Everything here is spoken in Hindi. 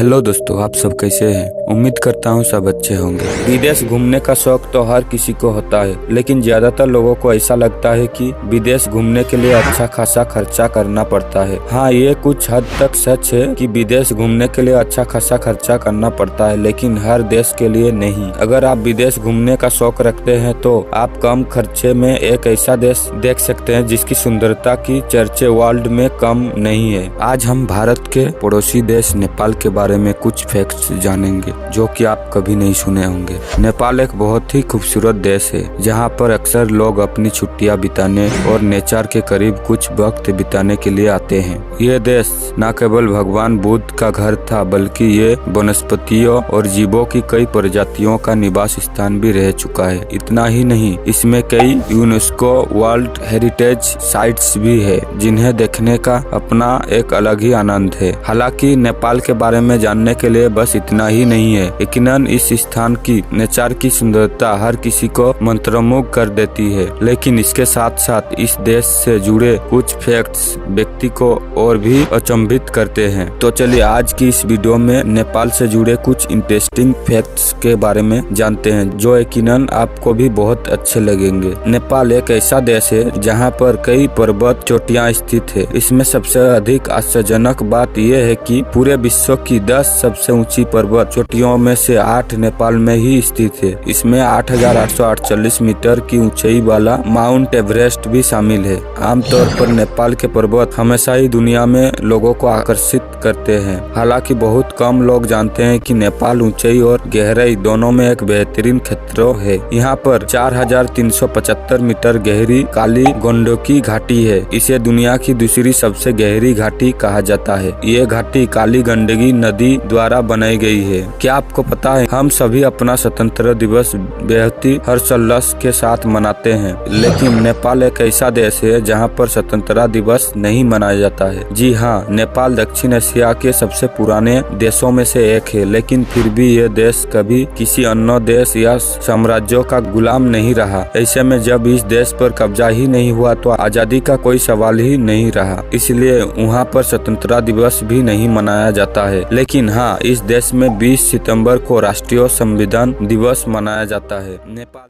हेलो दोस्तों, आप सब कैसे हैं। उम्मीद करता हूँ सब अच्छे होंगे। विदेश घूमने का शौक तो हर किसी को होता है, लेकिन ज्यादातर लोगों को ऐसा लगता है कि विदेश घूमने के लिए अच्छा खासा खर्चा करना पड़ता है। हाँ, ये कुछ हद तक सच है कि विदेश घूमने के लिए अच्छा खासा खर्चा करना पड़ता है, लेकिन हर देश के लिए नहीं। अगर आप विदेश घूमने का शौक रखते हैं तो आप कम खर्चे में एक ऐसा देश देख सकते हैं जिसकी सुंदरता की चर्चे वर्ल्ड में कम नहीं है। आज हम भारत के पड़ोसी देश नेपाल के बारे में कुछ फैक्ट्स जानेंगे जो कि आप कभी नहीं सुने होंगे। नेपाल एक बहुत ही खूबसूरत देश है जहां पर अक्सर लोग अपनी छुट्टियां बिताने और नेचर के करीब कुछ वक्त बिताने के लिए आते हैं। ये देश न केवल भगवान बुद्ध का घर था, बल्कि ये वनस्पतियों और जीवों की कई प्रजातियों का निवास स्थान भी रह चुका है। इतना ही नहीं, इसमें कई यूनेस्को वर्ल्ड हेरिटेज साइट्स भी है जिन्हें देखने का अपना एक अलग ही आनंद है। हालांकि नेपाल के बारे में जानने के लिए बस इतना ही नहीं है। यकीनन इस स्थान की नेचर की सुंदरता हर किसी को मंत्रमुग्ध कर देती है, लेकिन इसके साथ साथ इस देश से जुड़े कुछ फैक्ट्स व्यक्ति को और भी अचंभित करते हैं। तो चलिए आज की इस वीडियो में नेपाल से जुड़े कुछ इंटरेस्टिंग फैक्ट्स के बारे में जानते हैं जो यकीनन आपको भी बहुत अच्छे लगेंगे। नेपाल एक ऐसा देश है जहाँ पर कई पर्वत चोटियाँ स्थित है। इसमें सबसे अधिक आश्चर्यजनक बात यह है कि पूरे विश्व की 10 सबसे ऊंची पर्वत चोटियों में से 8 नेपाल में ही स्थित है। इसमें 8,848 मीटर की ऊंचाई वाला माउंट एवरेस्ट भी शामिल है। आमतौर पर नेपाल के पर्वत हमेशा ही दुनिया में लोगों को आकर्षित करते हैं। हालांकि बहुत कम लोग जानते हैं कि नेपाल ऊंचाई और गहराई दोनों में एक बेहतरीन क्षेत्र है। यहाँ पर 4,375 मीटर गहरी काली गंडकी घाटी है। इसे दुनिया की दूसरी सबसे गहरी घाटी कहा जाता है। ये घाटी काली गंडकी नदी द्वारा बनाई गई है। क्या आपको पता है, हम सभी अपना स्वतंत्रता दिवस बेहद ही हर्षोल्लास के साथ मनाते हैं, लेकिन नेपाल एक ऐसा देश है जहां पर स्वतंत्रता दिवस नहीं मनाया जाता है। जी हाँ, नेपाल दक्षिण एशिया के सबसे पुराने देशों में से एक है, लेकिन फिर भी ये देश कभी किसी अन्य देश या साम्राज्यों का गुलाम नहीं रहा। ऐसे में जब इस देश पर कब्जा ही नहीं हुआ तो आजादी का कोई सवाल ही नहीं रहा। इसलिए वहाँ पर स्वतंत्रता दिवस भी नहीं मनाया जाता है। लेकिन हाँ, इस देश में 20 सितंबर को राष्ट्रीय संविधान दिवस मनाया जाता है। नेपाल